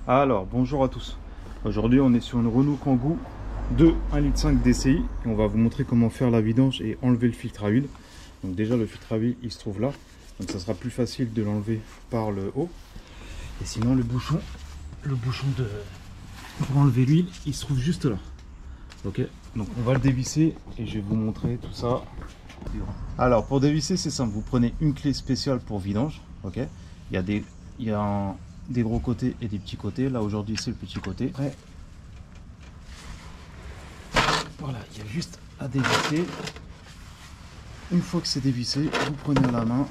Alors, bonjour à tous. Aujourd'hui, on est sur une Renault Kangoo de 1,5 litre DCI et on va vous montrer comment faire la vidange et enlever le filtre à huile. Donc déjà, le filtre à huile, il se trouve là. Donc ça sera plus facile de l'enlever par le haut. Et sinon, le bouchon pour enlever l'huile, il se trouve juste là. Ok, donc on va le dévisser et je vais vous montrer tout ça. Alors, pour dévisser, c'est simple. Vous prenez une clé spéciale pour vidange. Ok, il y a des gros côtés et des petits côtés. Là aujourd'hui c'est le petit côté. Après, voilà, il y a juste à dévisser. Une fois que c'est dévissé, vous prenez à la main,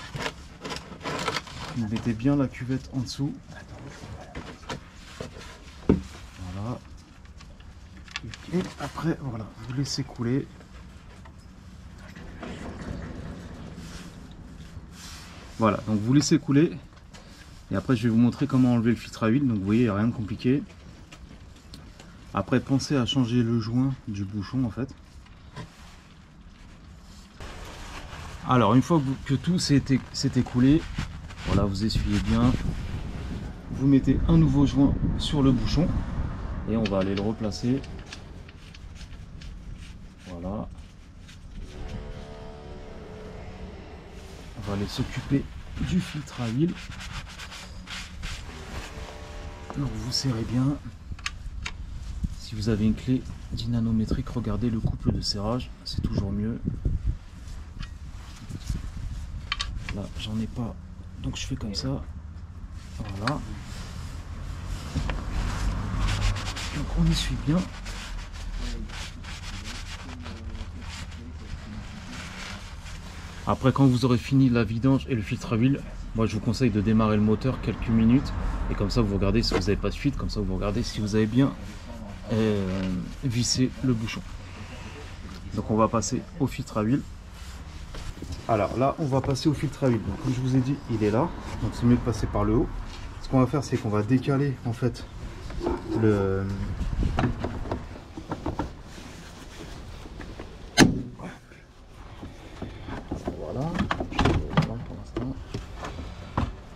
vous mettez bien la cuvette en dessous. Voilà. Et après, voilà, vous laissez couler. Voilà, donc vous laissez couler. Et après, je vais vous montrer comment enlever le filtre à huile. Donc vous voyez, il n'y a rien de compliqué. Après, pensez à changer le joint du bouchon en fait. Alors, une fois que tout s'est écoulé, voilà, vous essuyez bien. Vous mettez un nouveau joint sur le bouchon. Et on va aller le replacer. Voilà. On va aller s'occuper du filtre à huile. Donc vous serrez bien. Si vous avez une clé dynanométrique, regardez le couple de serrage, c'est toujours mieux. Là, j'en ai pas, donc je fais comme ça. Voilà. Donc on essuie bien. Après, quand vous aurez fini la vidange et le filtre à huile, moi je vous conseille de démarrer le moteur quelques minutes. Et comme ça, vous regardez si vous n'avez pas de fuite. Comme ça, vous regardez si vous avez bien vissé le bouchon. Donc on va passer au filtre à huile. Alors là, on va passer au filtre à huile. Donc, comme je vous ai dit, il est là. Donc c'est mieux de passer par le haut. Ce qu'on va faire, c'est qu'on va décaler en fait le... Voilà. Pour l'instant.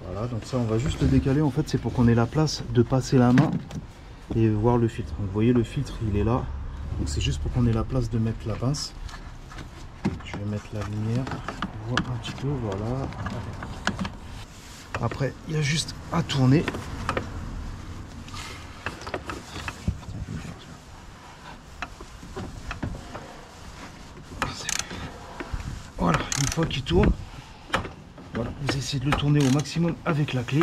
Voilà, donc ça on va juste le décaler. En fait, c'est pour qu'on ait la place de passer la main et voir le filtre. Donc, vous voyez, le filtre il est là. Donc c'est juste pour qu'on ait la place de mettre la pince. Je vais mettre la lumière, on voit un petit peu, voilà. Après, il y a juste à tourner. Voilà, une fois qu'il tourne, voilà, vous essayez de le tourner au maximum avec la clé.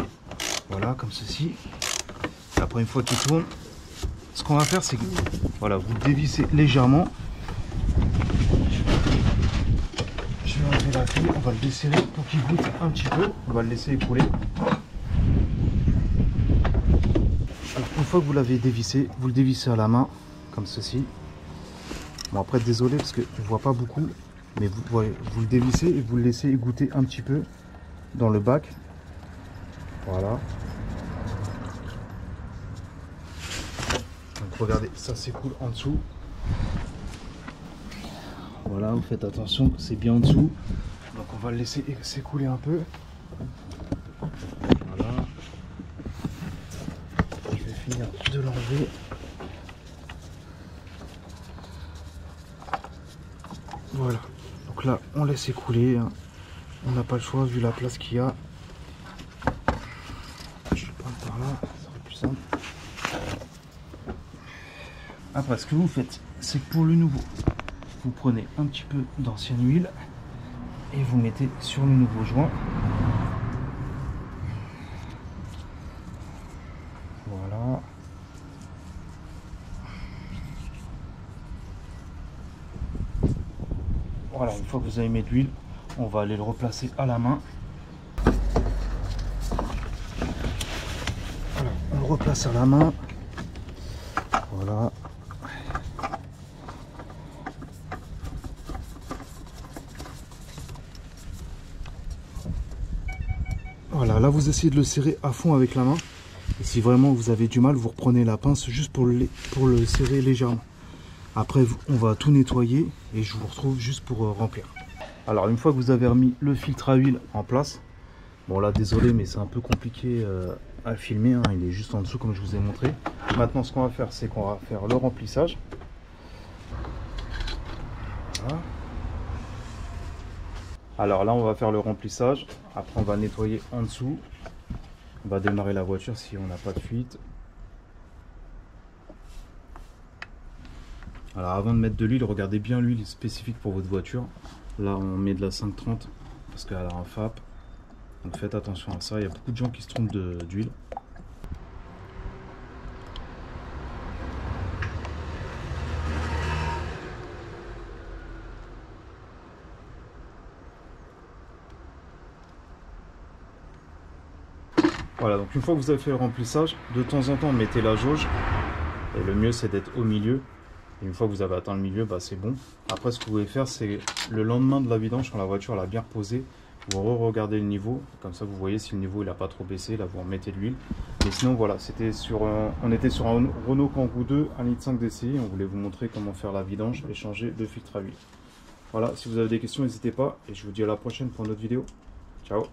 Voilà, comme ceci. Et après, une fois qu'il tourne, ce qu'on va faire, c'est que voilà, vous le dévissez légèrement. Je vais enlever la clé, on va le desserrer pour qu'il goûte un petit peu. On va le laisser écouler. Alors, une fois que vous l'avez dévissé, vous le dévissez à la main, comme ceci. Bon, après, désolé parce que je ne vois pas beaucoup, mais vous le dévissez et vous le laissez goûter un petit peu dans le bac. Voilà. Donc regardez, ça s'écoule en dessous. Voilà, vous faites attention, c'est bien en dessous. Donc on va le laisser s'écouler un peu. Voilà. Je vais finir de l'enlever. Voilà. Donc là, on laisse écouler. On n'a pas le choix vu la place qu'il y a. Je le prends par là, ça sera plus simple. Après, ce que vous faites, c'est que pour le nouveau, vous prenez un petit peu d'ancienne huile et vous mettez sur le nouveau joint. Voilà. Voilà, une fois que vous avez mis de l'huile, on va aller le replacer à la main. Voilà, on le replace à la main. Voilà. Voilà, là vous essayez de le serrer à fond avec la main. Et si vraiment vous avez du mal, vous reprenez la pince juste pour le serrer légèrement. Après, on va tout nettoyer et je vous retrouve juste pour remplir. Alors, une fois que vous avez remis le filtre à huile en place, bon là, désolé, mais c'est un peu compliqué à filmer, hein, il est juste en dessous comme je vous ai montré. Maintenant ce qu'on va faire, c'est qu'on va faire le remplissage. Voilà. Alors là on va faire le remplissage, après on va nettoyer en dessous, on va démarrer la voiture si on n'a pas de fuite. Alors avant de mettre de l'huile, regardez bien l'huile spécifique pour votre voiture. Là on met de la 530 parce qu'elle a un FAP, donc faites attention à ça, il y a beaucoup de gens qui se trompent d'huile. Voilà, donc une fois que vous avez fait le remplissage, de temps en temps mettez la jauge. Et le mieux c'est d'être au milieu. Et une fois que vous avez atteint le milieu, bah, c'est bon. Après ce que vous pouvez faire, c'est le lendemain de la vidange, quand la voiture elle a bien reposé, vous re-regardez le niveau. Comme ça vous voyez si le niveau il n'a pas trop baissé. Là vous remettez de l'huile. Et sinon voilà, on était sur un Renault Kangoo 2, 1,5 litre DCI. On voulait vous montrer comment faire la vidange et changer de filtre à huile. Voilà, si vous avez des questions, n'hésitez pas. Et je vous dis à la prochaine pour une autre vidéo. Ciao.